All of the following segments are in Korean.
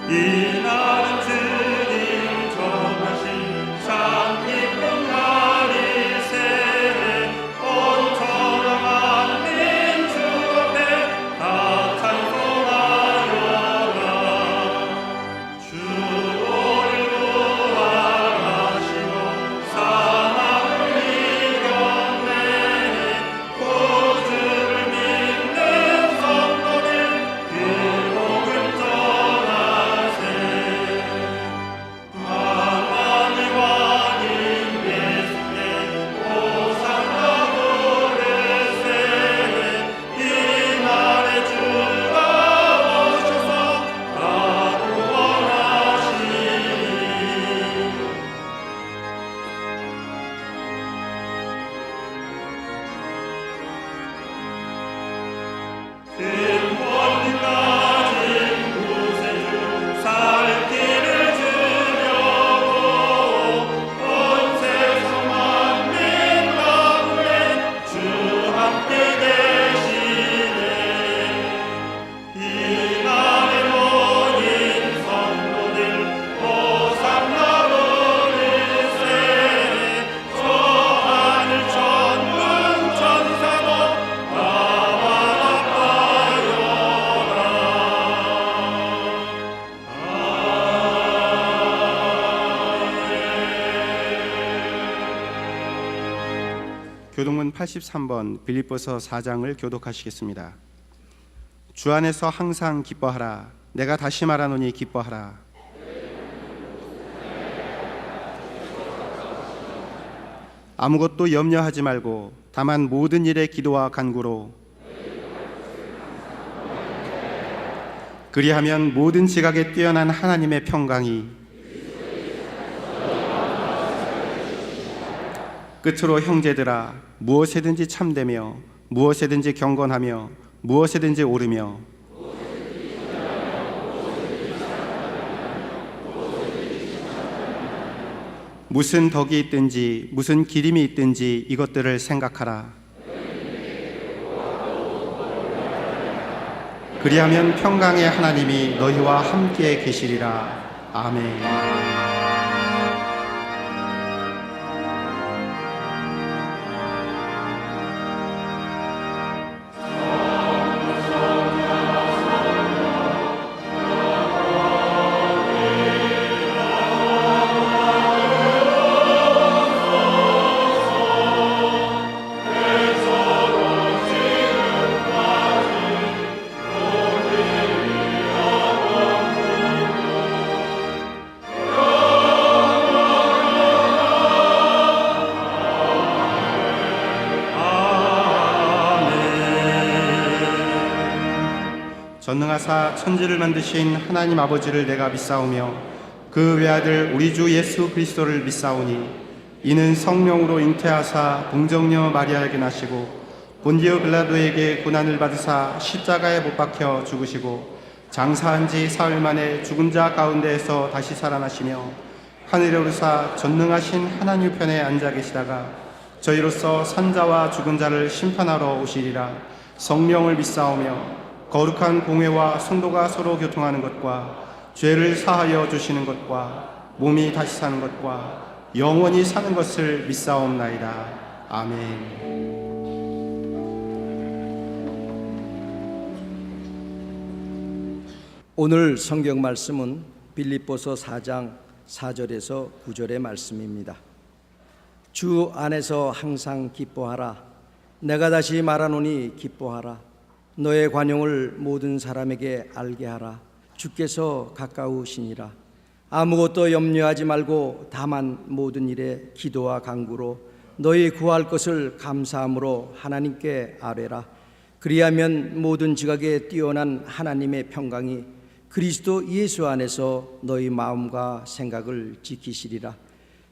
이날은 주님 정하신 참 기쁜 날일세. 온 천하 만민 주 앞에 다 찬송하여라. 주 우리를 구원하시고 사망을 이겼네. 구주를 믿는 성도들 그 복을 전하세. 만왕의 왕인 예수께 호산나 부르세. 이날에 주가 오셔서 다 구원하시니. 큰 권리 가진 구세주 살 길을 주려고 온 세상 만민 가운데 주 함께 계시네. 이날에 모인 성도들 호산나 부르세. 저 하늘 천군 천사도 나와 나빠요라. 교독문 83번 빌립보서 4장을 교독하시겠습니다. 주 안에서 항상 기뻐하라. 내가 다시 말하노니 기뻐하라. 아무것도 염려하지 말고 다만 모든 일에 기도와 간구로 그리하면 모든 지각에 뛰어난 하나님의 평강이 끝으로 형제들아 무엇에든지 참되며 무엇에든지 경건하며 무엇에든지 오르며 무슨 덕이 있든지 무슨 기림이 있든지 이것들을 생각하라. 그리하면 평강의 하나님이 너희와 함께 계시리라. 아멘. 전능하사 천지를 만드신 하나님 아버지를 내가 믿사오며 그 외아들 우리 주 예수 그리스도를 믿사오니 이는 성령으로 잉태하사 동정녀 마리아에게 나시고 본디오 빌라도에게 고난을 받으사 십자가에 못 박혀 죽으시고 장사한 지 사흘 만에 죽은 자 가운데에서 다시 살아나시며 하늘에 오르사 전능하신 하나님 편에 앉아 계시다가 저희로서 산자와 죽은 자를 심판하러 오시리라. 성령을 믿사오며 거룩한 공회와 성도가 서로 교통하는 것과 죄를 사하여 주시는 것과 몸이 다시 사는 것과 영원히 사는 것을 믿사옵나이다. 아멘. 오늘 성경 말씀은 빌립보서 4장 4절에서 9절의 말씀입니다. 주 안에서 항상 기뻐하라. 내가 다시 말하노니 기뻐하라. 너의 관용을 모든 사람에게 알게 하라. 주께서 가까우시니라. 아무것도 염려하지 말고 다만 모든 일에 기도와 간구로 너희 구할 것을 감사함으로 하나님께 아뢰라. 그리하면 모든 지각에 뛰어난 하나님의 평강이 그리스도 예수 안에서 너희 마음과 생각을 지키시리라.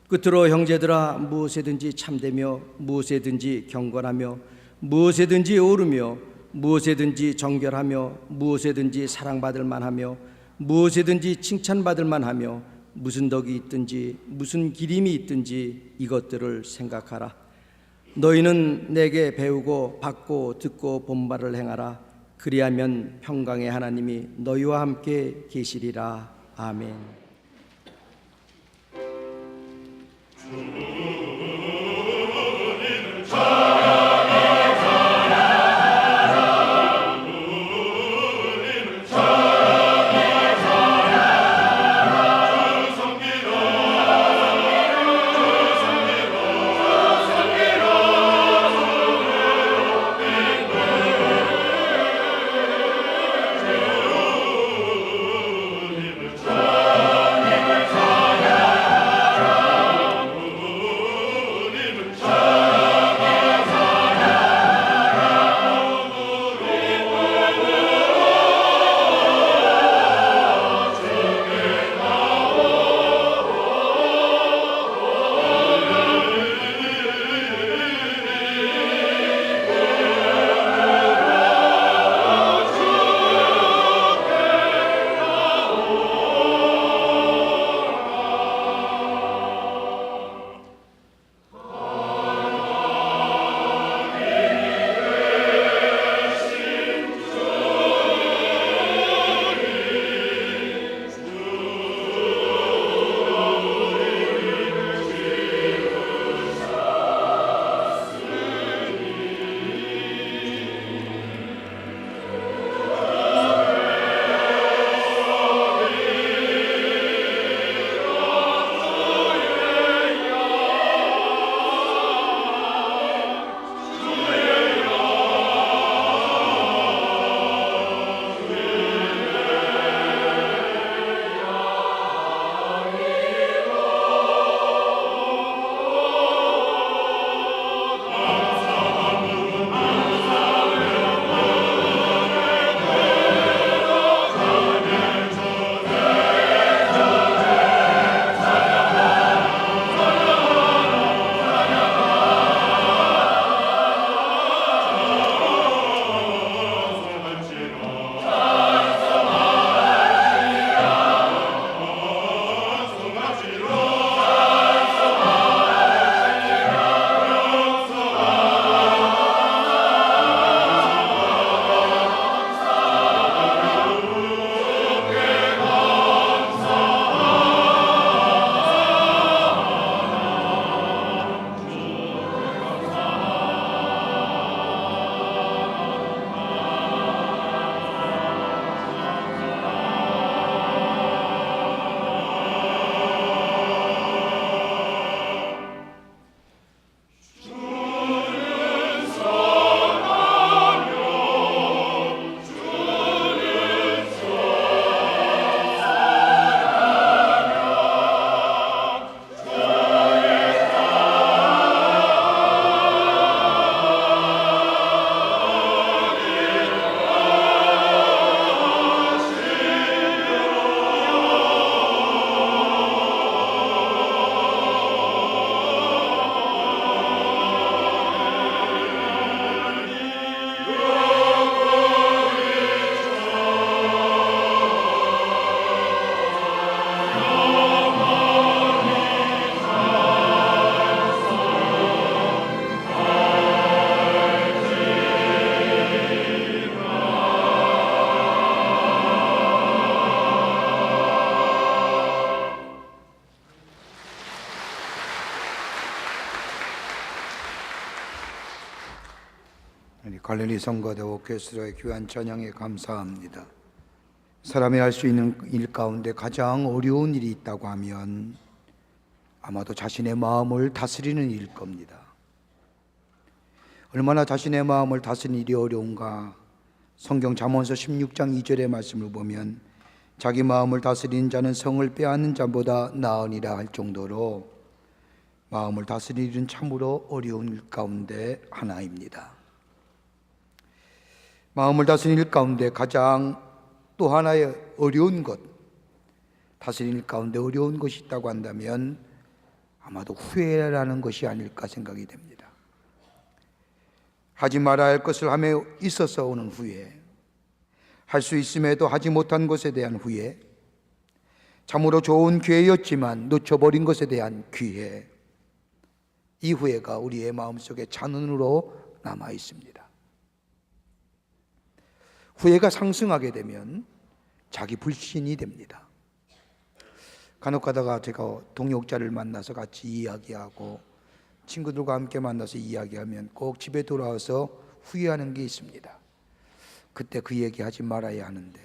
끝으로 형제들아 무엇에든지 참되며 무엇에든지 경건하며 무엇에든지 오르며 무엇에든지 정결하며 무엇에든지 사랑받을 만하며 무엇에든지 칭찬받을 만하며 무슨 덕이 있든지 무슨 기림이 있든지 이것들을 생각하라. 너희는 내게 배우고 받고 듣고 본 바를 행하라. 그리하면 평강의 하나님이 너희와 함께 계시리라. 아멘. 갈릴리 성가대와 오케스트라의 귀한 찬양에 감사합니다. 사람이 할 수 있는 일 가운데 가장 어려운 일이 있다고 하면 아마도 자신의 마음을 다스리는 일일 겁니다. 얼마나 자신의 마음을 다스리는 일이 어려운가. 성경 잠언서 16장 2절의 말씀을 보면 자기 마음을 다스리는 자는 성을 빼앗는 자보다 나으니라 할 정도로 마음을 다스리는 일은 참으로 어려운 일 가운데 하나입니다. 마음을 다스리는 일 가운데 가장 또 하나의 어려운 것, 다스리는 일 가운데 어려운 것이 있다고 한다면 아마도 후회라는 것이 아닐까 생각이 됩니다. 하지 말아야 할 것을 함에 있어서 오는 후회, 할 수 있음에도 하지 못한 것에 대한 후회, 참으로 좋은 기회였지만 놓쳐버린 것에 대한 기회, 이 후회가 우리의 마음속에 잔흔으로 남아 있습니다. 후회가 상승하게 되면 자기 불신이 됩니다. 간혹 가다가 제가 동역자를 만나서 같이 이야기하고 친구들과 함께 만나서 이야기하면 꼭 집에 돌아와서 후회하는 게 있습니다. 그때 그 얘기 하지 말아야 하는데,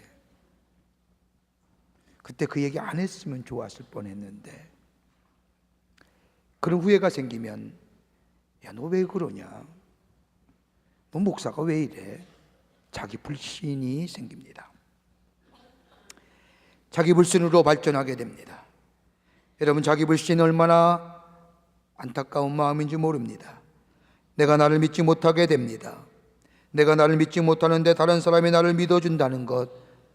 그때 그 얘기 안 했으면 좋았을 뻔했는데, 그런 후회가 생기면 야, 너 왜 그러냐? 너 목사가 왜 이래? 자기 불신이 생깁니다. 자기 불신으로 발전하게 됩니다. 여러분, 자기 불신이 얼마나 안타까운 마음인지 모릅니다. 내가 나를 믿지 못하게 됩니다. 내가 나를 믿지 못하는데 다른 사람이 나를 믿어준다는 것,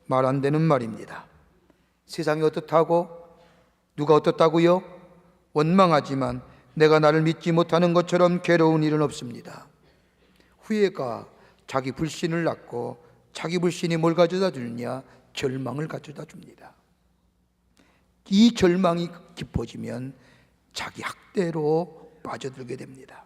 말 안 되는 말입니다. 세상이 어떻다고? 누가 어떻다고요? 원망하지만 내가 나를 믿지 못하는 것처럼 괴로운 일은 없습니다. 후회가 자기 불신을 낳고, 자기 불신이 뭘 가져다 주느냐? 절망을 가져다 줍니다. 이 절망이 깊어지면 자기 학대로 빠져들게 됩니다.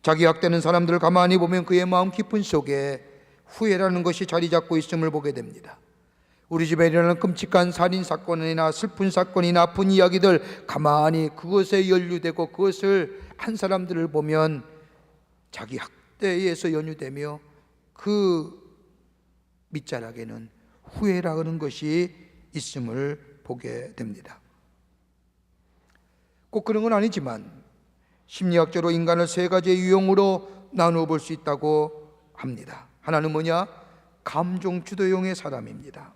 자기 학대는 사람들을 가만히 보면 그의 마음 깊은 속에 후회라는 것이 자리 잡고 있음을 보게 됩니다. 우리 집에 일어나는 끔찍한 살인 사건이나 슬픈 사건이나 아픈 이야기들, 가만히 그것에 연루되고 그것을 한 사람들을 보면 자기 학대에서 연루되며 그 밑자락에는 후회라는 것이 있음을 보게 됩니다. 꼭 그런 건 아니지만 심리학적으로 인간을 세 가지의 유형으로 나누어 볼 수 있다고 합니다. 하나는 뭐냐? 감정 주도형의 사람입니다.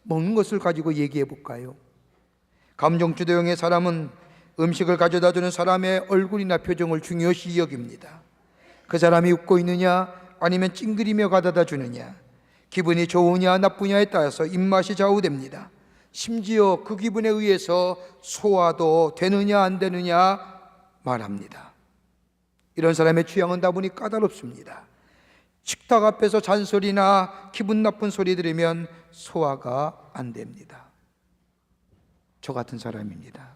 먹는 것을 가지고 얘기해 볼까요? 감정 주도형의 사람은 음식을 가져다 주는 사람의 얼굴이나 표정을 중요시 여깁니다. 그 사람이 웃고 있느냐 아니면 찡그리며 가져다 주느냐, 기분이 좋으냐 나쁘냐에 따라서 입맛이 좌우됩니다. 심지어 그 기분에 의해서 소화도 되느냐 안 되느냐 말합니다. 이런 사람의 취향은 다분히 까다롭습니다. 식탁 앞에서 잔소리나 기분 나쁜 소리 들으면 소화가 안 됩니다. 저 같은 사람입니다.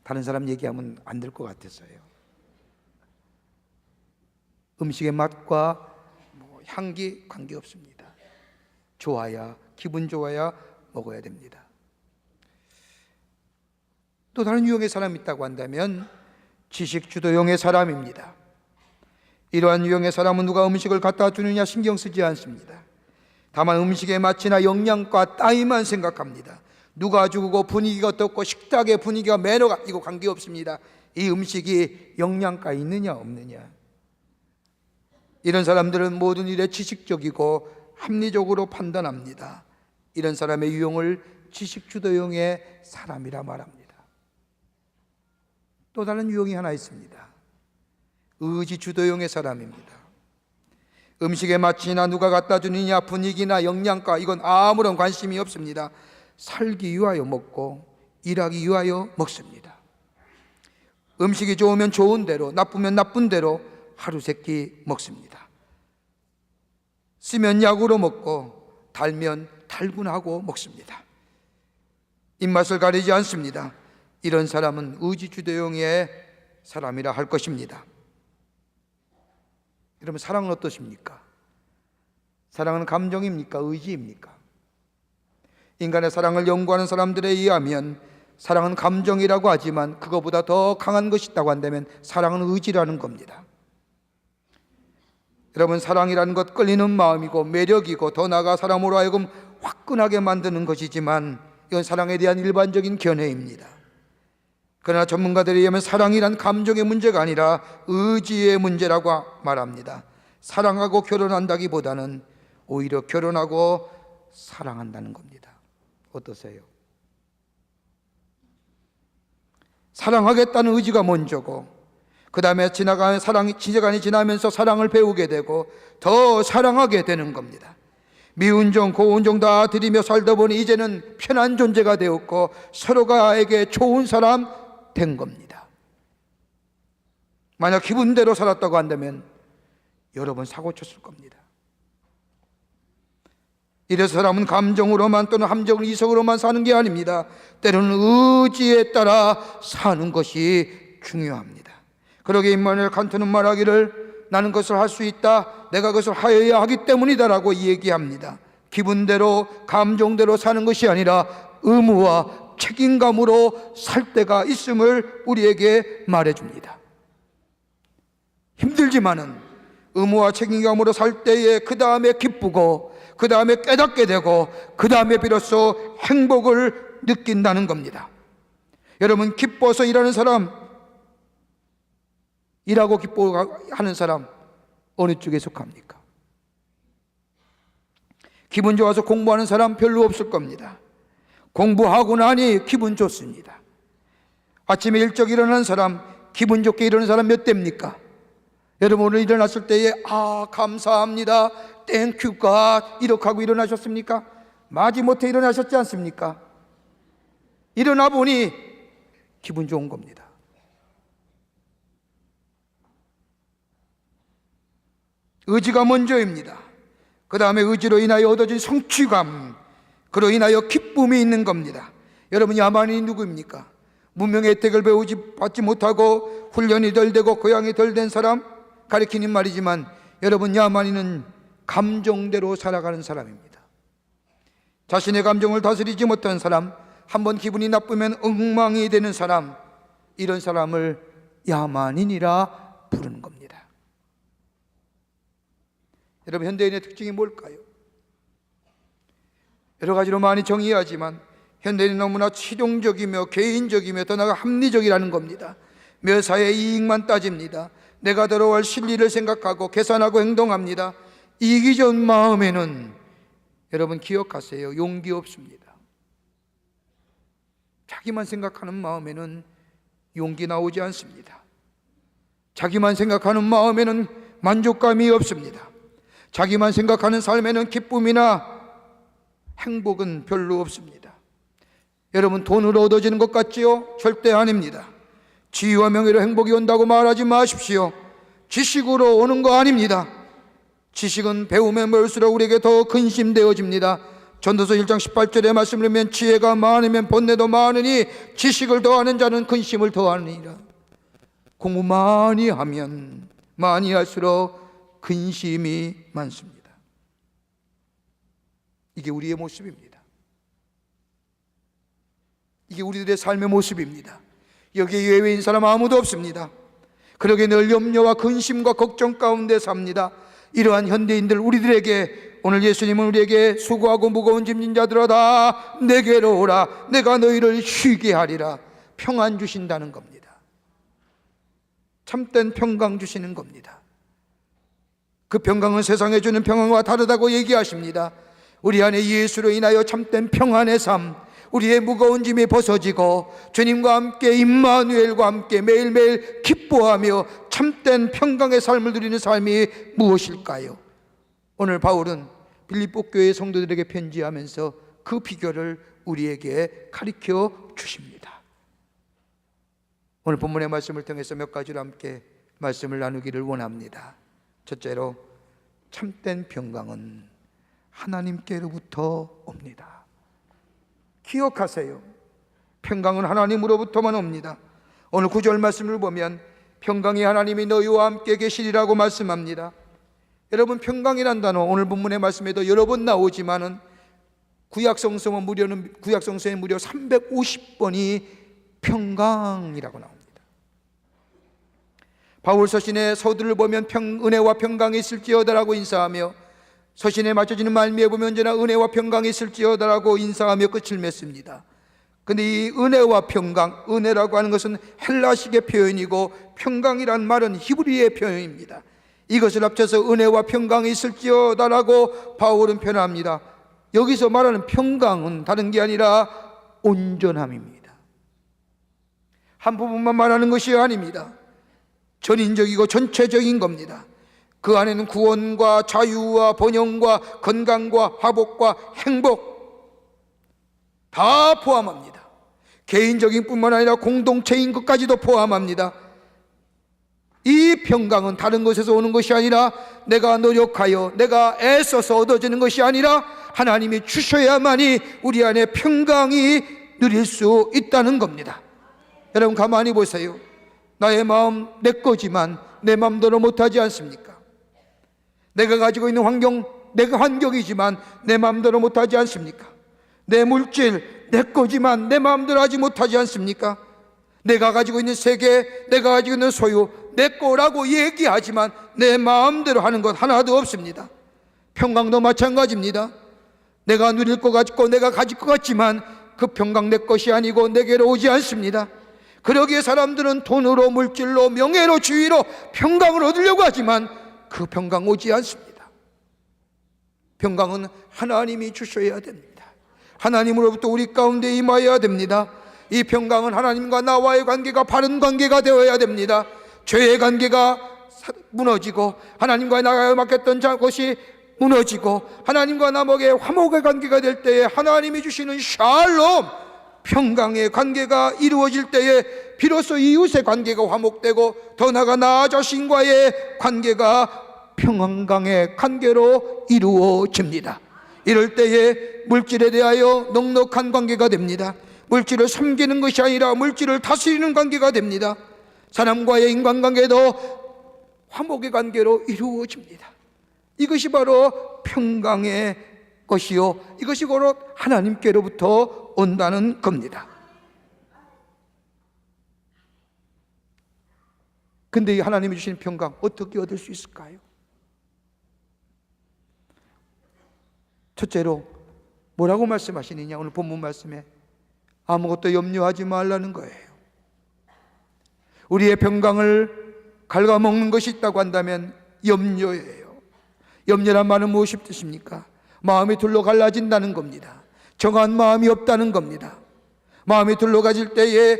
다른 사람 얘기하면 안 될 것 같았어요. 음식의 맛과 향기 관계없습니다. 좋아야, 기분 좋아야 먹어야 됩니다. 또 다른 유형의 사람이 있다고 한다면 지식주도형의 사람입니다. 이러한 유형의 사람은 누가 음식을 갖다 주느냐 신경 쓰지 않습니다. 다만 음식의 맛이나 영양가 따위만 생각합니다. 누가 주고 분위기가 어떻고 식탁의 분위기가 매너가, 이거 관계없습니다. 이 음식이 영양가 있느냐 없느냐. 이런 사람들은 모든 일에 지식적이고 합리적으로 판단합니다. 이런 사람의 유형을 지식주도형의 사람이라 말합니다. 또 다른 유형이 하나 있습니다. 의지주도형의 사람입니다. 음식의 맛이나 누가 갖다 주느냐 분위기나 영양가, 이건 아무런 관심이 없습니다. 살기 위하여 먹고 일하기 위하여 먹습니다. 음식이 좋으면 좋은 대로, 나쁘면 나쁜 대로 하루 세끼 먹습니다. 쓰면 약으로 먹고 달면 달군하고 먹습니다. 입맛을 가리지 않습니다. 이런 사람은 의지주도형의 사람이라 할 것입니다. 여러분, 사랑은 어떠십니까? 사랑은 감정입니까? 의지입니까? 인간의 사랑을 연구하는 사람들에 의하면 사랑은 감정이라고 하지만 그거보다 더 강한 것이 있다고 한다면 사랑은 의지라는 겁니다. 여러분, 사랑이라는 것 끌리는 마음이고 매력이고 더 나아가 사람으로 하여금 화끈하게 만드는 것이지만 이건 사랑에 대한 일반적인 견해입니다. 그러나 전문가들에 의하면 사랑이란 감정의 문제가 아니라 의지의 문제라고 말합니다. 사랑하고 결혼한다기보다는 오히려 결혼하고 사랑한다는 겁니다. 어떠세요? 사랑하겠다는 의지가 먼저고 그 다음에 지나가는 시간이 지나면서 사랑을 배우게 되고 더 사랑하게 되는 겁니다. 미운 정, 고운 정 다 들이며 살다 보니 이제는 편한 존재가 되었고 서로가에게 좋은 사람 된 겁니다. 만약 기분대로 살았다고 한다면 여러 번 사고 쳤을 겁니다. 이래서 사람은 감정으로만 또는 함정 이성으로만 사는 게 아닙니다. 때로는 의지에 따라 사는 것이 중요합니다. 그러게 임마누엘 칸트는 말하기를 나는 그것을 할 수 있다, 내가 그것을 하여야 하기 때문이다 라고 얘기합니다. 기분대로 감정대로 사는 것이 아니라 의무와 책임감으로 살 때가 있음을 우리에게 말해줍니다. 힘들지만은 의무와 책임감으로 살 때에 그 다음에 기쁘고 그 다음에 깨닫게 되고 그 다음에 비로소 행복을 느낀다는 겁니다. 여러분, 기뻐서 일하는 사람, 일하고 기뻐하는 사람 어느 쪽에 속합니까? 기분 좋아서 공부하는 사람 별로 없을 겁니다. 공부하고 나니 기분 좋습니다. 아침에 일찍 일어나는 사람, 기분 좋게 일어나는 사람 몇 대입니까? 여러분, 오늘 일어났을 때에 감사합니다, 땡큐 갓 이렇게 하고 일어나셨습니까? 마지못해 일어나셨지 않습니까? 일어나 보니 기분 좋은 겁니다. 의지가 먼저입니다. 그 다음에 의지로 인하여 얻어진 성취감, 그로 인하여 기쁨이 있는 겁니다. 여러분, 야만인이 누구입니까? 문명의 혜택을 받지 못하고 훈련이 덜 되고 교양이 덜 된 사람 가리키는 말이지만, 여러분, 야만인은 감정대로 살아가는 사람입니다. 자신의 감정을 다스리지 못한 사람, 한번 기분이 나쁘면 엉망이 되는 사람, 이런 사람을 야만인이라 부르는 겁니다. 여러분, 현대인의 특징이 뭘까요? 여러 가지로 많이 정의하지만 현대인은 너무나 실용적이며 개인적이며 더 나아가 합리적이라는 겁니다. 묘사의 이익만 따집니다. 내가 들어갈 실리를 생각하고 계산하고 행동합니다. 이기적 마음에는, 여러분 기억하세요, 용기 없습니다. 자기만 생각하는 마음에는 용기 나오지 않습니다. 자기만 생각하는 마음에는 만족감이 없습니다. 자기만 생각하는 삶에는 기쁨이나 행복은 별로 없습니다. 여러분, 돈으로 얻어지는 것 같지요? 절대 아닙니다. 지위와 명예로 행복이 온다고 말하지 마십시오. 지식으로 오는 거 아닙니다. 지식은 배움에 멀수록 우리에게 더 근심되어집니다. 전도서 1장 18절의 말씀을 보면 지혜가 많으면 번뇌도 많으니 지식을 더하는 자는 근심을 더하느니라. 공부 많이 하면 많이 할수록 근심이 많습니다. 이게 우리의 모습입니다. 이게 우리들의 삶의 모습입니다. 여기에 예외인 사람 아무도 없습니다. 그러게 늘 염려와 근심과 걱정 가운데 삽니다. 이러한 현대인들, 우리들에게 오늘 예수님은 우리에게 수고하고 무거운 짐진 자들아 다 내게로 오라, 내가 너희를 쉬게 하리라, 평안 주신다는 겁니다. 참된 평강 주시는 겁니다. 그 평강은 세상에 주는 평안과 다르다고 얘기하십니다. 우리 안에 예수로 인하여 참된 평안의 삶, 우리의 무거운 짐이 벗어지고 주님과 함께 임마누엘과 함께 매일매일 기뻐하며 참된 평강의 삶을 누리는 삶이 무엇일까요? 오늘 바울은 빌립보 교회 성도들에게 편지하면서 그 비결을 우리에게 가르쳐 주십니다. 오늘 본문의 말씀을 통해서 몇 가지로 함께 말씀을 나누기를 원합니다. 첫째로, 참된 평강은 하나님께로부터 옵니다. 기억하세요. 평강은 하나님으로부터만 옵니다. 오늘 9절 말씀을 보면 평강이 하나님이 너희와 함께 계시리라고 말씀합니다. 여러분, 평강이란 단어 오늘 본문의 말씀에도 여러 번 나오지만은 구약성서에 무려 350번이 평강이라고 나옵니다. 바울 서신의 서두를 보면 은혜와 평강이 있을지어다라고 인사하며, 서신에 맞춰지는 말미에 보면 언제나 은혜와 평강이 있을지어다라고 인사하며 끝을 맺습니다. 근데 이 은혜와 평강, 은혜라고 하는 것은 헬라식의 표현이고 평강이란 말은 히브리의 표현입니다. 이것을 합쳐서 은혜와 평강이 있을지어다라고 바울은 표현합니다. 여기서 말하는 평강은 다른 게 아니라 온전함입니다. 한 부분만 말하는 것이 아닙니다. 전인적이고 전체적인 겁니다. 그 안에는 구원과 자유와 번영과 건강과 화복과 행복 다 포함합니다. 개인적인 뿐만 아니라 공동체인 것까지도 포함합니다. 이 평강은 다른 것에서 오는 것이 아니라 내가 노력하여 내가 애써서 얻어지는 것이 아니라 하나님이 주셔야만이 우리 안에 평강이 누릴 수 있다는 겁니다. 여러분, 가만히 보세요. 나의 마음 내 거지만 내 마음대로 못하지 않습니까? 내가 가지고 있는 환경 내가 환경이지만 내 마음대로 못하지 않습니까? 내 물질, 내 거지만 내 마음대로 하지 못하지 않습니까? 내가 가지고 있는 세계, 내가 가지고 있는 소유, 내 거라고 얘기하지만 내 마음대로 하는 것 하나도 없습니다. 평강도 마찬가지입니다. 내가 누릴 것 같고 내가 가질 것 같지만 그 평강 내 것이 아니고 내게로 오지 않습니다. 그러기에 사람들은 돈으로, 물질로, 명예로, 지위로 평강을 얻으려고 하지만 그 평강 오지 않습니다. 평강은 하나님이 주셔야 됩니다. 하나님으로부터 우리 가운데 임하여야 됩니다. 이 평강은 하나님과 나와의 관계가 바른 관계가 되어야 됩니다. 죄의 관계가 무너지고 하나님과 나와의 맡겼던 것이 무너지고 하나님과 남에게 화목의 관계가 될 때에 하나님이 주시는 샬롬, 평강의 관계가 이루어질 때에 비로소 이웃의 관계가 화목되고 더 나아가 나 자신과의 관계가 평강의 관계로 이루어집니다. 이럴 때에 물질에 대하여 넉넉한 관계가 됩니다. 물질을 섬기는 것이 아니라 물질을 다스리는 관계가 됩니다. 사람과의 인간관계도 화목의 관계로 이루어집니다. 이것이 바로 평강의 것이요, 이것이 바로 하나님께로부터 온다는 겁니다. 근데 이 하나님이 주신 평강 어떻게 얻을 수 있을까요? 첫째로 뭐라고 말씀하시느냐? 오늘 본문 말씀에 아무것도 염려하지 말라는 거예요. 우리의 평강을 갉아먹는 것이 있다고 한다면 염려예요. 염려란 말은 무엇이 뜻입니까? 마음이 둘로 갈라진다는 겁니다. 정한 마음이 없다는 겁니다. 마음이 둘로 가질 때에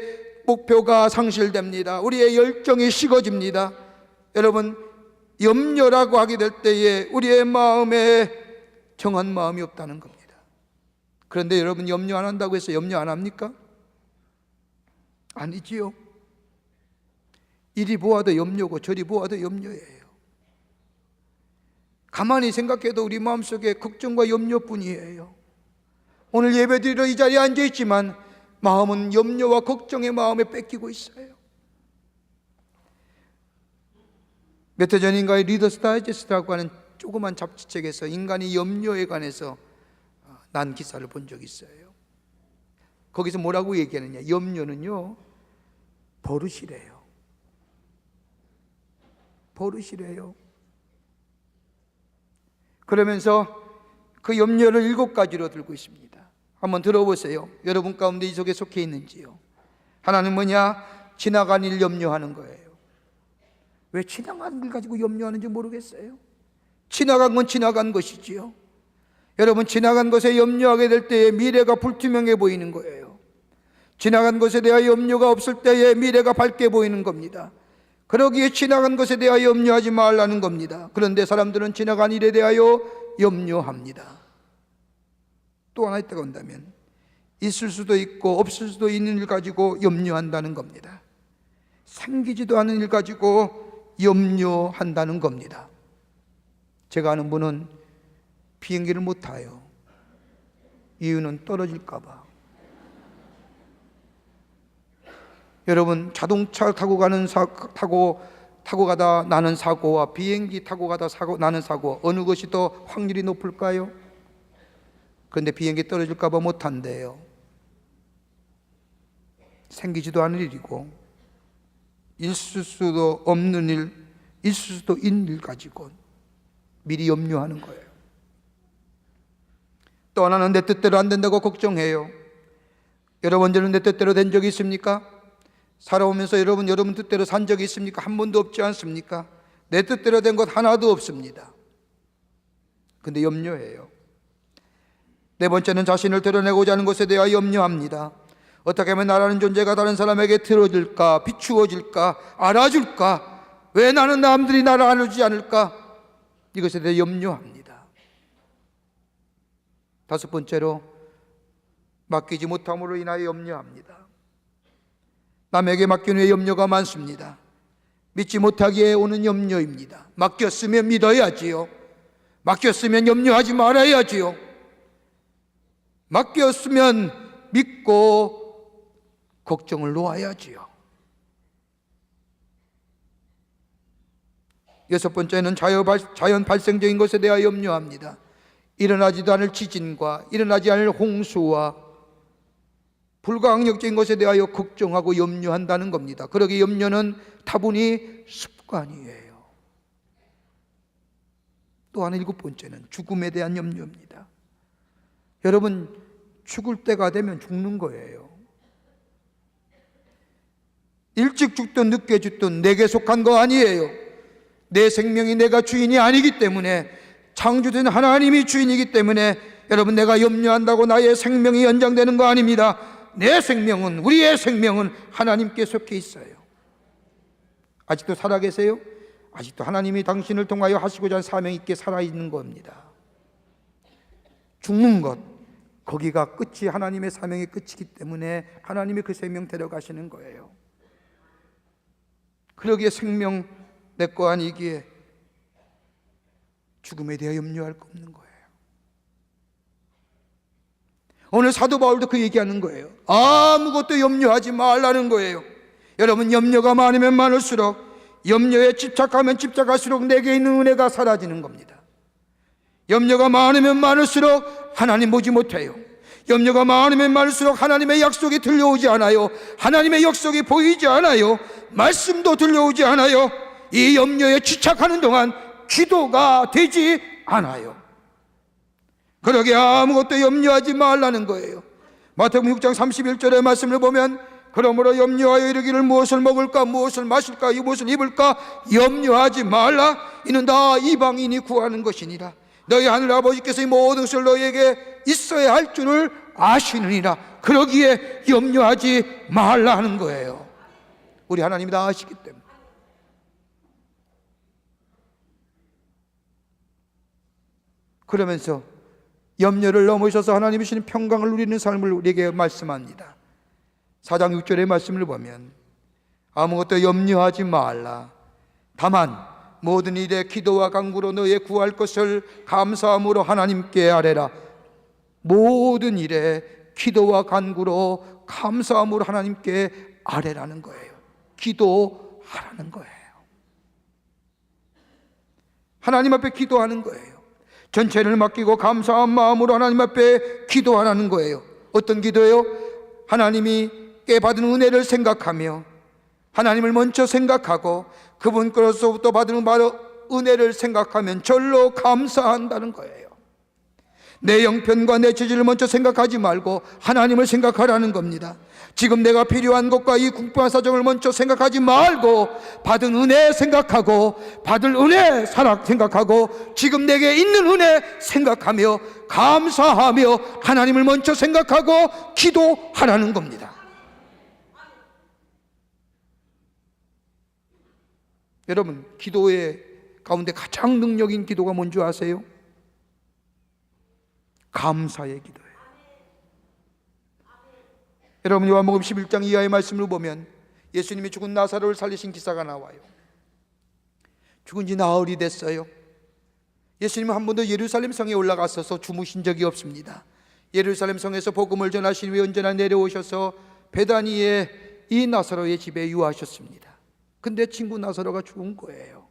목표가 상실됩니다. 우리의 열정이 식어집니다. 여러분, 염려라고 하게 될 때에 우리의 마음에 정한 마음이 없다는 겁니다. 그런데 여러분, 염려 안 한다고 해서 염려 안 합니까? 아니지요. 이리 보아도 염려고 저리 보아도 염려예요. 가만히 생각해도 우리 마음속에 걱정과 염려뿐이에요. 오늘 예배드리러 이 자리에 앉아있지만 마음은 염려와 걱정의 마음에 뺏기고 있어요. 몇 해 전인가에 리더스 다이제스트라고 하는 조그만 잡지책에서 인간이 염려에 관해서 난 기사를 본 적이 있어요. 거기서 뭐라고 얘기하느냐? 염려는요, 버릇이래요. 버릇이래요. 그러면서 그 염려를 7가지로 들고 있습니다. 한번 들어보세요. 여러분 가운데 이 속에 속해 있는지요? 하나는 뭐냐? 지나간 일 염려하는 거예요. 왜 지나간 일 가지고 염려하는지 모르겠어요. 지나간 건 지나간 것이지요. 여러분, 지나간 것에 염려하게 될 때에 미래가 불투명해 보이는 거예요. 지나간 것에 대하여 염려가 없을 때에 미래가 밝게 보이는 겁니다. 그러기에 지나간 것에 대하여 염려하지 말라는 겁니다. 그런데 사람들은 지나간 일에 대하여 염려합니다. 또 하나 있다고 한다면 있을 수도 있고 없을 수도 있는 일 가지고 염려한다는 겁니다. 생기지도 않은 일 가지고 염려한다는 겁니다. 제가 아는 분은 비행기를 못 타요. 이유는 떨어질까 봐. 여러분, 자동차 타고 가다 나는 사고와 비행기 타고 가다 나는 사고, 어느 것이 더 확률이 높을까요? 그런데 비행기 떨어질까 봐 못 탄대요. 생기지도 않을 일이고 있을 수도 없는 일, 있을 수도 있는 일 가지고 미리 염려하는 거예요. 또 하나는 내 뜻대로 안 된다고 걱정해요. 여러분, 언제는 내 뜻대로 된 적이 있습니까? 살아오면서 여러분 뜻대로 산 적이 있습니까? 한 번도 없지 않습니까? 내 뜻대로 된 것 하나도 없습니다. 근데 염려해요. 네 번째는 자신을 드러내고자 하는 것에 대하여 염려합니다. 어떻게 하면 나라는 존재가 다른 사람에게 들어줄까, 비추어질까, 알아줄까, 왜 나는 남들이 나를 알아주지 않을까, 이것에 대해 염려합니다. 다섯 번째로 맡기지 못함으로 인하여 염려합니다. 남에게 맡긴 후에 염려가 많습니다. 믿지 못하기에 오는 염려입니다. 맡겼으면 믿어야지요. 맡겼으면 염려하지 말아야지요. 맡겼으면 믿고 걱정을 놓아야지요. 여섯 번째는 자연 발생적인 것에 대하여 염려합니다. 일어나지도 않을 지진과 일어나지 않을 홍수와 불가항력적인 것에 대하여 걱정하고 염려한다는 겁니다. 그러기에 염려는 다분히 습관이에요. 또한 7번째는 죽음에 대한 염려입니다. 여러분, 죽을 때가 되면 죽는 거예요. 일찍 죽든 늦게 죽든 내게 속한 거 아니에요. 내 생명이 내가 주인이 아니기 때문에, 창조된 하나님이 주인이기 때문에 여러분, 내가 염려한다고 나의 생명이 연장되는 거 아닙니다. 내 생명은, 우리의 생명은 하나님께 속해 있어요. 아직도 살아계세요? 아직도 하나님이 당신을 통하여 하시고자 하는 사명 있게 살아있는 겁니다. 죽는 것, 거기가 끝이, 하나님의 사명의 끝이기 때문에 하나님이 그 생명 데려가시는 거예요. 그러기에 생명 내 거 아니기에 죽음에 대해 염려할 거 없는 거예요. 오늘 사도 바울도 그 얘기하는 거예요. 아무것도 염려하지 말라는 거예요. 여러분, 염려가 많으면 많을수록, 염려에 집착하면 집착할수록 내게 있는 은혜가 사라지는 겁니다. 염려가 많으면 많을수록 하나님 보지 못해요. 염려가 많으면 많을수록 하나님의 약속이 들려오지 않아요. 하나님의 약속이 보이지 않아요. 말씀도 들려오지 않아요. 이 염려에 집착하는 동안 기도가 되지 않아요. 그러게 아무것도 염려하지 말라는 거예요. 마태복음 6장 31절의 말씀을 보면, 그러므로 염려하여 이르기를 무엇을 먹을까, 무엇을 마실까, 무엇을 입을까 염려하지 말라. 이는 다 이방인이 구하는 것이니라. 너희 하늘 아버지께서 이 모든 것을 너희에게 있어야 할 줄을 아시느니라. 그러기에 염려하지 말라 하는 거예요. 우리 하나님이 다 아시기 때문에. 그러면서 염려를 넘으셔서 하나님이 주시는 평강을 누리는 삶을 우리에게 말씀합니다. 4장 6절의 말씀을 보면, 아무것도 염려하지 말라. 다만 모든 일에 기도와 간구로 너의 구할 것을 감사함으로 하나님께 아뢰라. 모든 일에 기도와 간구로 감사함으로 하나님께 아뢰라는 거예요. 기도하라는 거예요. 하나님 앞에 기도하는 거예요. 전체를 맡기고 감사한 마음으로 하나님 앞에 기도하라는 거예요. 어떤 기도예요? 하나님이 받은 은혜를 생각하며, 하나님을 먼저 생각하고 그분께로부터 받은 은혜를 생각하면 절로 감사한다는 거예요. 내 형편과 내 처지를 먼저 생각하지 말고 하나님을 생각하라는 겁니다. 지금 내가 필요한 것과 이 궁핍한 사정을 먼저 생각하지 말고 받은 은혜 생각하고, 받을 은혜 생각하고, 지금 내게 있는 은혜 생각하며 감사하며 하나님을 먼저 생각하고 기도하라는 겁니다. 여러분, 기도의 가운데 가장 능력 있는 기도가 뭔지 아세요? 감사의 기도예요. 여러분, 요한복음 11장 이하의 말씀을 보면 예수님이 죽은 나사로를 살리신 기사가 나와요. 죽은 지 나흘이 됐어요. 예수님은 한 번도 예루살렘 성에 올라가셔서 주무신 적이 없습니다. 예루살렘 성에서 복음을 전하신 후에 언제나 내려오셔서 베다니의 이 나사로의 집에 유하셨습니다. 근데 친구 나사로가 죽은 거예요.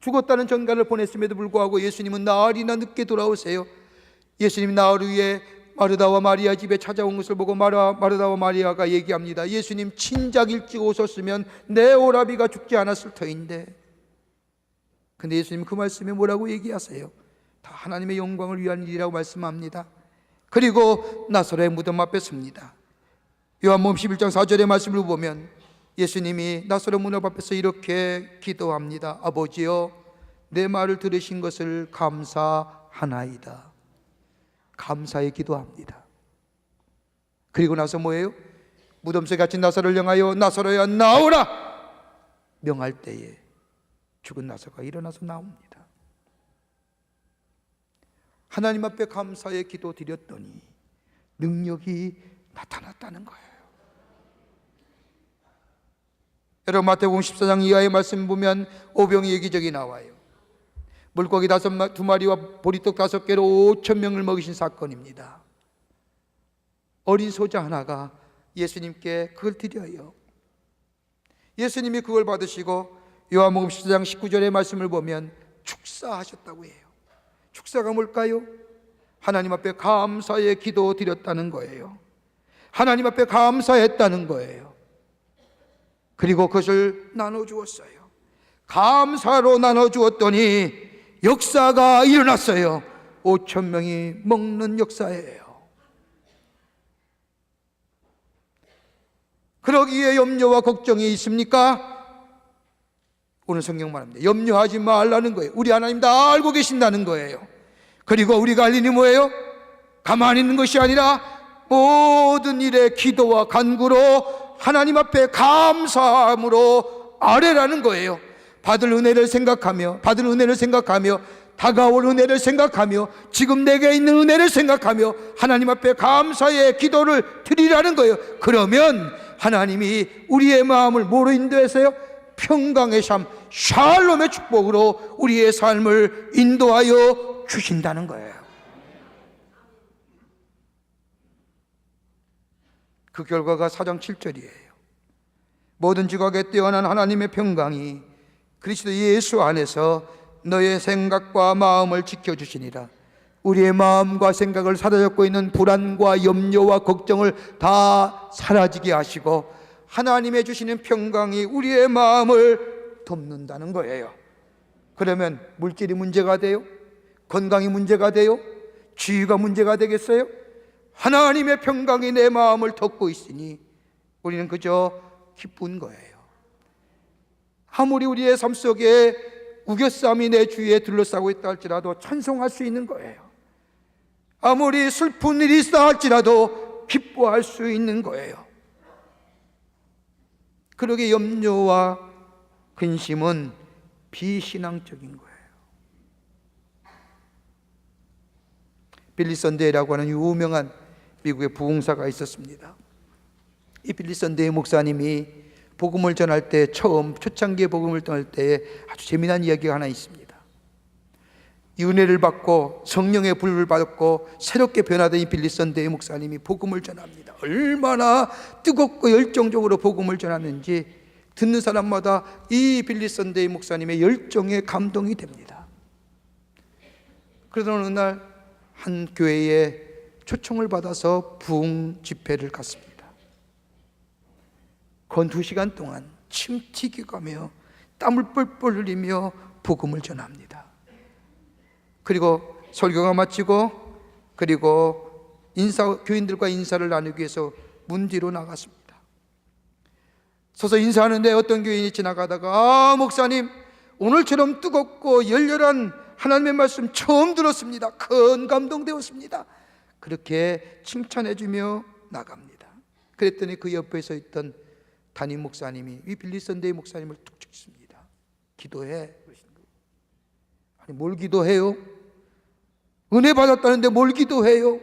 죽었다는 전가를 보냈음에도 불구하고 예수님은 나흘이나 늦게 돌아오세요. 예수님 나흘 후에 마르다와 마리아 집에 찾아온 것을 보고 마르다와 마리아가 얘기합니다. 예수님 친작 일찍 오셨으면 내 오라비가 죽지 않았을 터인데. 근데 예수님 그 말씀에 뭐라고 얘기하세요? 다 하나님의 영광을 위한 일이라고 말씀합니다. 그리고 나사로의 무덤 앞에 섭니다. 요한복음 11장 4절의 말씀을 보면 예수님이 나사로 무덤 앞에서 이렇게 기도합니다. 아버지여, 내 말을 들으신 것을 감사하나이다. 감사의 기도합니다. 그리고 나서 뭐예요? 무덤 속에 갇힌 나사로를 향하여 나사로야 나오라 명할 때에 죽은 나사로가 일어나서 나옵니다. 하나님 앞에 감사의 기도 드렸더니 능력이 나타났다는 거예요. 여러분, 마태복음 14장 이하의 말씀 보면 오병이 여기저기 나와요. 물고기 2마리와 보리떡 5개로 5,000명을 먹이신 사건입니다. 어린 소자 하나가 예수님께 그걸 드려요. 예수님이 그걸 받으시고 요한복음 14장 19절의 말씀을 보면 축사하셨다고 해요. 축사가 뭘까요? 하나님 앞에 감사의 기도 드렸다는 거예요. 하나님 앞에 감사했다는 거예요. 그리고 그것을 나눠주었어요. 감사로 나눠주었더니 역사가 일어났어요. 5천 명이 먹는 역사예요. 그러기에 염려와 걱정이 있습니까? 오늘 성경 말합니다. 염려하지 말라는 거예요. 우리 하나님 다 알고 계신다는 거예요. 그리고 우리가 할 일이 뭐예요? 가만히 있는 것이 아니라 모든 일에 기도와 간구로 하나님 앞에 감사함으로 아뢰라는 거예요. 받을 은혜를 생각하며 다가올 은혜를 생각하며 지금 내게 있는 은혜를 생각하며 하나님 앞에 감사의 기도를 드리라는 거예요. 그러면 하나님이 우리의 마음을 뭐로 인도하세요? 평강의 삶, 샬롬의 축복으로 우리의 삶을 인도하여 주신다는 거예요. 그 결과가 4장 7절이에요. 모든 지각에 뛰어난 하나님의 평강이 그리스도 예수 안에서 너의 생각과 마음을 지켜주시니라. 우리의 마음과 생각을 사로잡고 있는 불안과 염려와 걱정을 다 사라지게 하시고 하나님의 주시는 평강이 우리의 마음을 덮는다는 거예요. 그러면 물질이 문제가 돼요? 건강이 문제가 돼요? 지위가 문제가 되겠어요? 하나님의 평강이 내 마음을 덮고 있으니 우리는 그저 기쁜 거예요. 아무리 우리의 삶 속에 우겨쌈이 내 주위에 둘러싸고 있다 할지라도 찬송할 수 있는 거예요. 아무리 슬픈 일이 있다 할지라도 기뻐할 수 있는 거예요. 그러게 염려와 근심은 비신앙적인 거예요. 빌리 선데이라고 하는 유명한 미국의 부흥사가 있었습니다. 이 빌리 선데이 목사님이 복음을 전할 때 초창기에 복음을 전할 때 아주 재미난 이야기가 하나 있습니다. 이 은혜를 받고 성령의 불을 받았고 새롭게 변화된 이 빌리 선데이 목사님이 복음을 전합니다. 얼마나 뜨겁고 열정적으로 복음을 전하는지 듣는 사람마다 이 빌리 선데이 목사님의 열정에 감동이 됩니다. 그러던 어느 날 한 교회에 초청을 받아서 부흥 집회를 갔습니다. 건 2시간 동안 침 튀겨가며 땀을 뻘뻘 흘리며 복음을 전합니다. 그리고 설교가 마치고 그리고 교인들과 인사를 나누기 위해서 문 뒤로 나갔습니다. 서서 인사하는데 어떤 교인이 지나가다가 목사님 오늘처럼 뜨겁고 열렬한 하나님의 말씀 처음 들었습니다. 큰 감동되었습니다. 그렇게 칭찬해주며 나갑니다. 그랬더니 그 옆에 서 있던 담임 목사님이 이 빌리 선데이 목사님을 툭 찍습니다. 기도해. 아니 뭘 기도해요? 은혜 받았다는데 뭘 기도해요?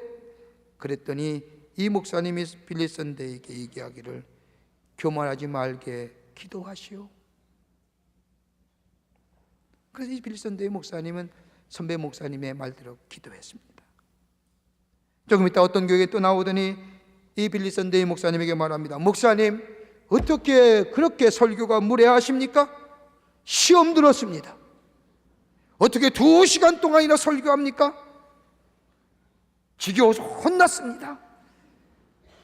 그랬더니 이 목사님이 빌리 선데이에게 얘기하기를 교만하지 말게 기도하시오. 그래서 이 빌리 선데이 목사님은 선배 목사님의 말대로 기도했습니다. 조금 있다 어떤 교회에 또 나오더니 이 빌리 선데이 목사님에게 말합니다. 목사님 어떻게 그렇게 설교가 무례하십니까? 시험 들었습니다. 어떻게 2시간 동안이나 설교합니까? 지겨워서 혼났습니다.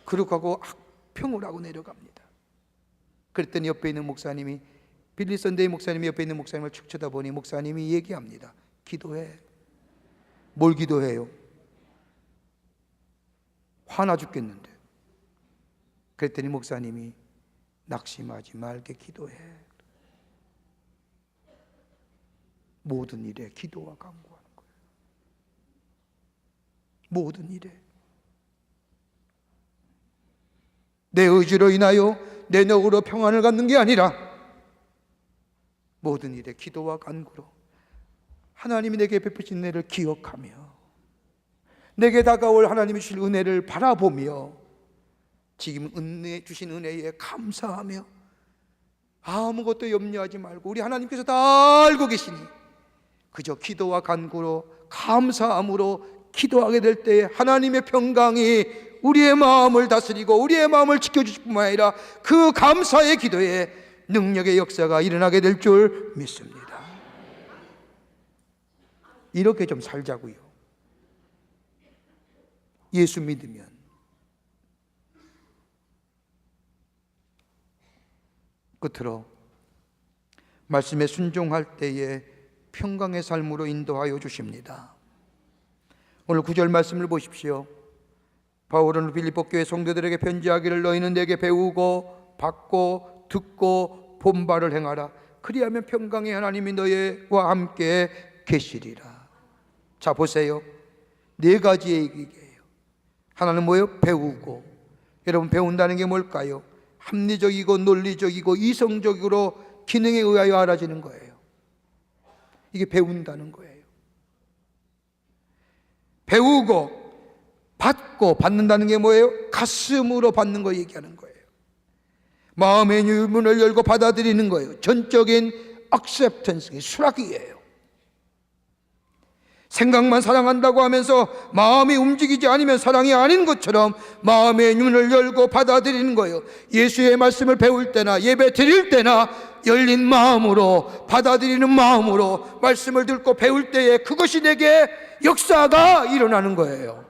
그러고 하고 악평을 하고 내려갑니다. 그랬더니 옆에 있는 목사님이 빌리 선데이 목사님이 옆에 있는 목사님을 축 쳐다보니 목사님이 얘기합니다. 기도해. 뭘 기도해요? 화나 죽겠는데. 그랬더니 목사님이 낙심하지 말게 기도해. 모든 일에 기도와 간구하는 거예요. 모든 일에. 내 의지로 인하여 내 능으로 평안을 갖는 게 아니라 모든 일에 기도와 간구로 하나님이 내게 베푸신 은혜를 기억하며 내게 다가올 하나님이 주실 은혜를 바라보며 지금 주신 은혜에 감사하며 아무것도 염려하지 말고 우리 하나님께서 다 알고 계시니 그저 기도와 간구로 감사함으로 기도하게 될 때에 하나님의 평강이 우리의 마음을 다스리고 우리의 마음을 지켜주실 뿐만 아니라 그 감사의 기도에 능력의 역사가 일어나게 될 줄 믿습니다. 이렇게 좀 살자고요. 예수 믿으면. 끝으로 말씀에 순종할 때에 평강의 삶으로 인도하여 주십니다. 오늘 9절 말씀을 보십시오. 바울은 빌립보 교회 성도들에게 편지하기를 너희는 내게 배우고 받고 듣고 본바를 행하라. 그리하면 평강의 하나님이 너희와 함께 계시리라. 자 보세요. 네 가지의 얘기예요. 하나는 뭐예요? 배우고. 여러분 배운다는 게 뭘까요? 합리적이고 논리적이고 이성적으로 기능에 의하여 알아지는 거예요. 이게 배운다는 거예요. 배우고 받고. 받는다는 게 뭐예요? 가슴으로 받는 거 얘기하는 거예요. 마음의 문을 열고 받아들이는 거예요. 전적인 acceptance, 수락이에요. 생각만 사랑한다고 하면서 마음이 움직이지 않으면 사랑이 아닌 것처럼 마음의 눈을 열고 받아들이는 거예요. 예수의 말씀을 배울 때나 예배 드릴 때나 열린 마음으로 받아들이는 마음으로 말씀을 듣고 배울 때에 그것이 내게 역사가 일어나는 거예요.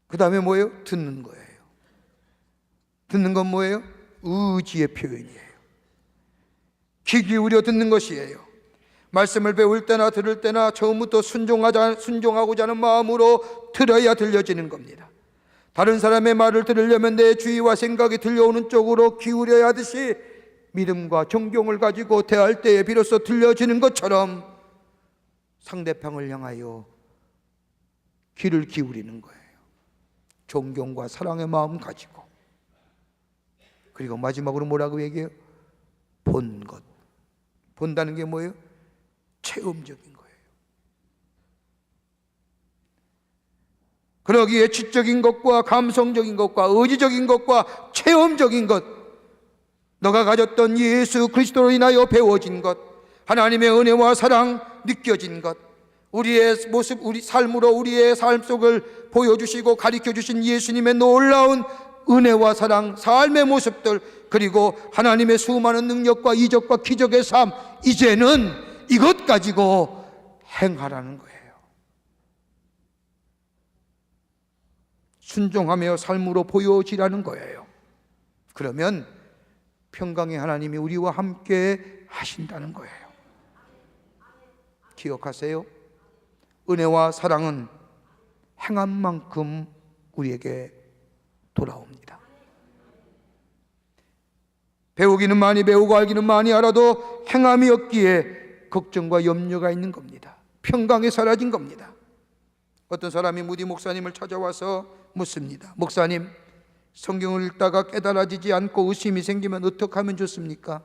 그 다음에 뭐예요? 듣는 거예요. 듣는 건 뭐예요? 의지의 표현이에요. 귀 기울여 듣는 것이에요. 말씀을 배울 때나 들을 때나 처음부터 순종하고자 하는 마음으로 들어야 들려지는 겁니다. 다른 사람의 말을 들으려면 내 주의와 생각이 들려오는 쪽으로 기울여야 하듯이 믿음과 존경을 가지고 대할 때에 비로소 들려지는 것처럼 상대방을 향하여 귀를 기울이는 거예요. 존경과 사랑의 마음 가지고. 그리고 마지막으로 뭐라고 얘기해요? 본 것. 본다는 게 뭐예요? 체험적인 거예요. 그러기에 지적인 것과 감성적인 것과 의지적인 것과 체험적인 것, 너가 가졌던 예수 그리스도로 인하여 배워진 것, 하나님의 은혜와 사랑 느껴진 것, 우리의 모습, 우리 삶으로 우리의 삶 속을 보여주시고 가르쳐주신 예수님의 놀라운 은혜와 사랑, 삶의 모습들, 그리고 하나님의 수많은 능력과 이적과 기적의 삶, 이제는 이것 가지고 행하라는 거예요. 순종하며 삶으로 보여지라는 거예요. 그러면 평강의 하나님이 우리와 함께 하신다는 거예요. 기억하세요. 은혜와 사랑은 행한 만큼 우리에게 돌아옵니다. 배우기는 많이 배우고 알기는 많이 알아도 행함이 없기에 걱정과 염려가 있는 겁니다. 평강이 사라진 겁니다. 어떤 사람이 무디 목사님을 찾아와서 묻습니다. 목사님, 성경을 읽다가 깨달아지지 않고 의심이 생기면 어떻게 하면 좋습니까?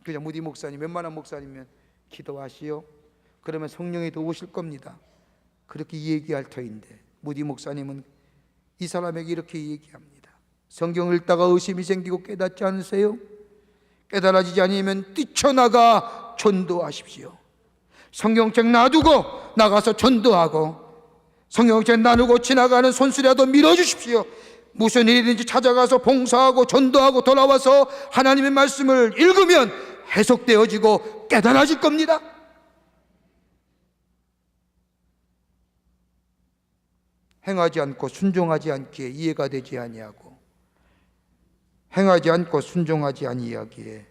그냥 무디 목사님, 웬만한 목사님이면 기도하시오. 그러면 성령이 더 오실 겁니다. 그렇게 얘기할 터인데 무디 목사님은 이 사람에게 이렇게 얘기합니다. 성경을 읽다가 의심이 생기고 깨닫지 않으세요? 깨달아지지 않으면 뛰쳐나가 전도하십시오. 성경책 놔두고 나가서 전도하고, 성경책 나누고 지나가는 손수라도 밀어주십시오. 무슨 일이든지 찾아가서 봉사하고 전도하고 돌아와서 하나님의 말씀을 읽으면 해석되어지고 깨달아질 겁니다. 행하지 않고 순종하지 않기에 이해가 되지 아니하고, 행하지 않고 순종하지 아니하기에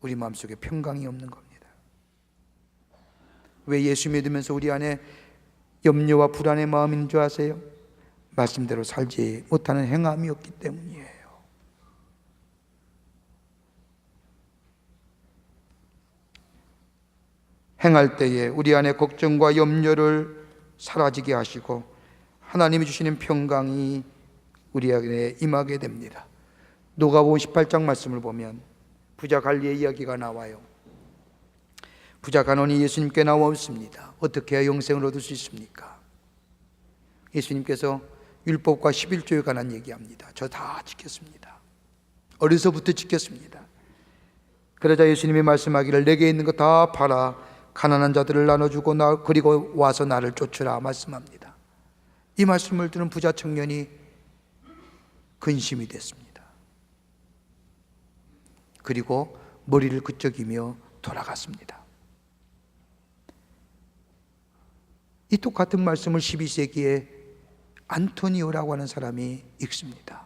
우리 마음속에 평강이 없는 겁니다. 왜 예수 믿으면서 우리 안에 염려와 불안의 마음이 있는 줄 아세요? 말씀대로 살지 못하는 행함이 없기 때문이에요. 행할 때에 우리 안에 걱정과 염려를 사라지게 하시고 하나님이 주시는 평강이 우리 안에 임하게 됩니다. 누가복음 18장 말씀을 보면 부자 관리의 이야기가 나와요. 부자 간원이 예수님께 나왔습니다. 어떻게 해야 영생을 얻을 수 있습니까? 예수님께서 율법과 11조에 관한 얘기합니다. 저 다 지켰습니다. 어려서부터 지켰습니다. 그러자 예수님이 말씀하기를 내게 있는 거 다 팔아 가난한 자들을 나눠주고 그리고 와서 나를 쫓으라 말씀합니다. 이 말씀을 들은 부자 청년이 근심이 됐습니다. 그리고 머리를 끄적이며 돌아갔습니다. 이 똑같은 말씀을 12세기에 안토니오라고 하는 사람이 읽습니다.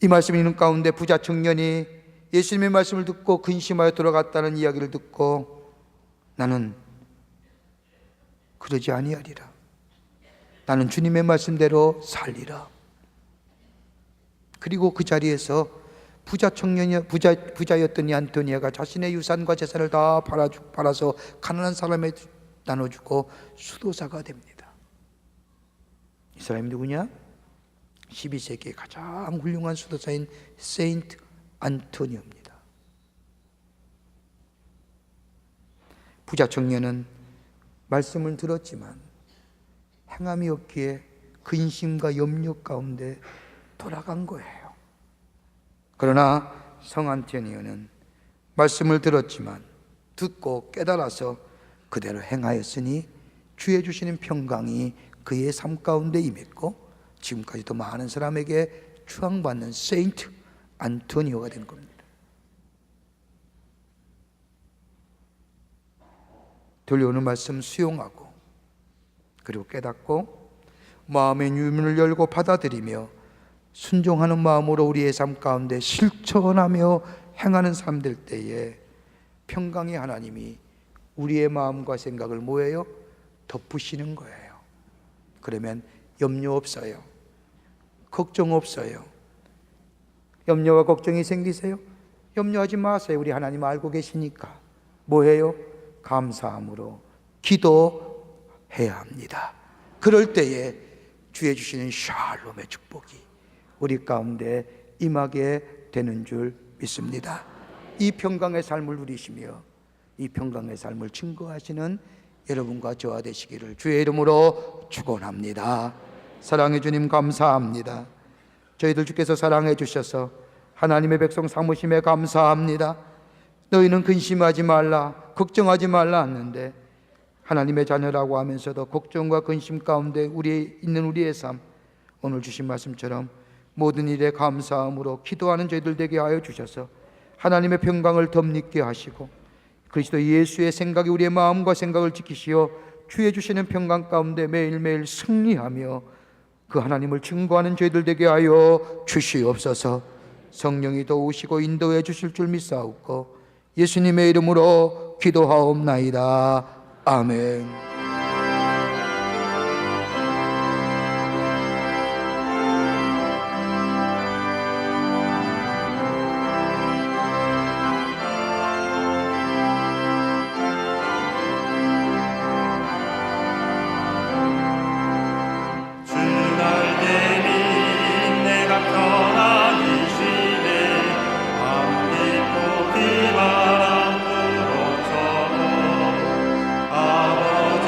이 말씀을 읽는 가운데 부자 청년이 예수님의 말씀을 듣고 근심하여 돌아갔다는 이야기를 듣고 나는 그러지 아니하리라. 나는 주님의 말씀대로 살리라. 그리고 그 자리에서 부자였던 이 안토니아가 자신의 유산과 재산을 다 팔아서 가난한 사람에 나눠주고 수도사가 됩니다. 이 사람이 누구냐? 12세기의 가장 훌륭한 수도사인 세인트 안토니오입니다. 부자 청년은 말씀을 들었지만 행함이 없기에 근심과 염려 가운데 돌아간 거예요. 그러나 성 안토니오는 말씀을 들었지만 듣고 깨달아서 그대로 행하였으니 주의 주시는 평강이 그의 삶 가운데 임했고 지금까지도 많은 사람에게 추앙받는 세인트 안토니오가 된 겁니다. 들려오는 말씀 수용하고 그리고 깨닫고 마음의 유문을 열고 받아들이며 순종하는 마음으로 우리의 삶 가운데 실천하며 행하는 삶 될 때에 평강의 하나님이 우리의 마음과 생각을 뭐예요? 덮으시는 거예요. 그러면 염려 없어요. 걱정 없어요. 염려와 걱정이 생기세요? 염려하지 마세요. 우리 하나님 알고 계시니까. 뭐해요? 감사함으로 기도해야 합니다. 그럴 때에 주의 주시는 샬롬의 축복이 우리 가운데 임하게 되는 줄 믿습니다. 이 평강의 삶을 누리시며 이 평강의 삶을 증거하시는 여러분과 저와 되시기를 주의 이름으로 축원합니다. 사랑해 주님 감사합니다. 저희들 주께서 사랑해 주셔서 하나님의 백성 삼으심에 감사합니다. 너희는 근심하지 말라, 걱정하지 말라 하는데 하나님의 자녀라고 하면서도 걱정과 근심 가운데 있는 우리의 삶, 오늘 주신 말씀처럼 모든 일에 감사함으로 기도하는 저희들 되게 하여 주셔서 하나님의 평강을 덧입게 하시고 그리스도 예수의 생각이 우리의 마음과 생각을 지키시어 주의 주시는 평강 가운데 매일매일 승리하며 그 하나님을 증거하는 저희들 되게 하여 주시옵소서. 성령이 도우시고 인도해 주실 줄 믿사옵고 예수님의 이름으로 기도하옵나이다. 아멘. 아버지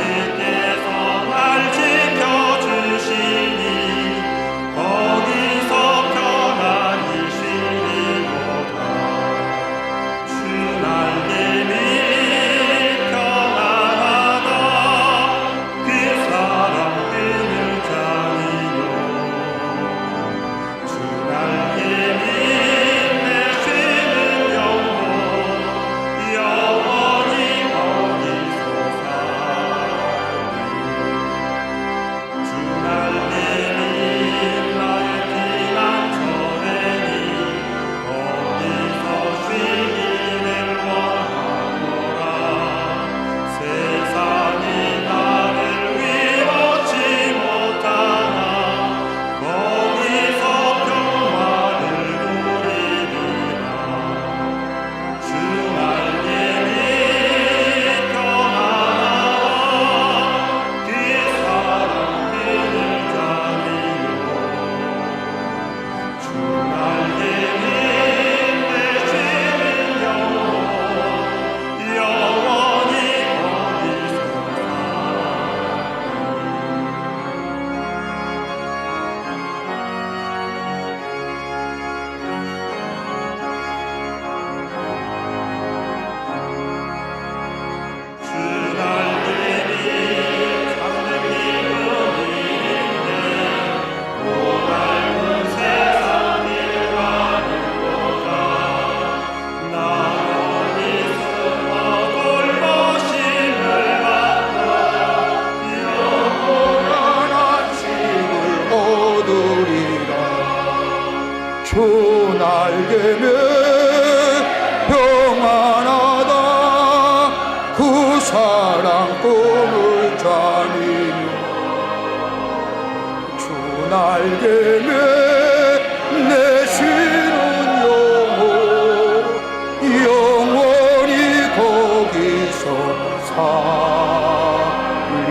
평안하다 그 사랑 꿈을 잠이며 주 날개에 내쉬는 영원히 거기서 살리.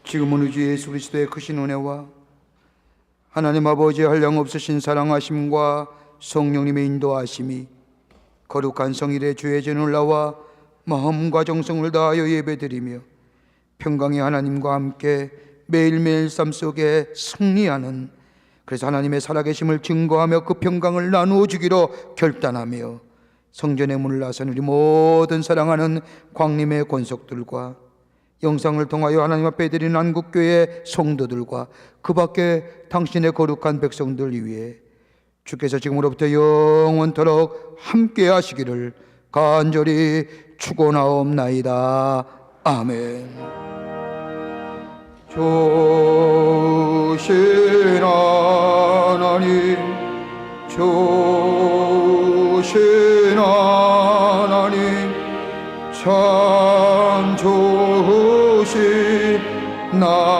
지금은 우리 주 예수 그리스도의 크신 은혜와 하나님 아버지의 한량없으신 사랑하심과 성령님의 인도하심이 거룩한 성일의 주의 전을 나와 마음과 정성을 다하여 예배드리며 평강의 하나님과 함께 매일매일 삶 속에 승리하는, 그래서 하나님의 살아계심을 증거하며 그 평강을 나누어 주기로 결단하며 성전의 문을 나선 우리 모든 사랑하는 광림의 권속들과 영상을 통하여 하나님 앞에 드리는 한국교회 성도들과 그 밖에 당신의 거룩한 백성들 위해 주께서 지금으로부터 영원토록 함께 하시기를 간절히 축원하옵나이다. 아멘. 좋으신 하나님, 좋으신 하나님, 참 좋으신 나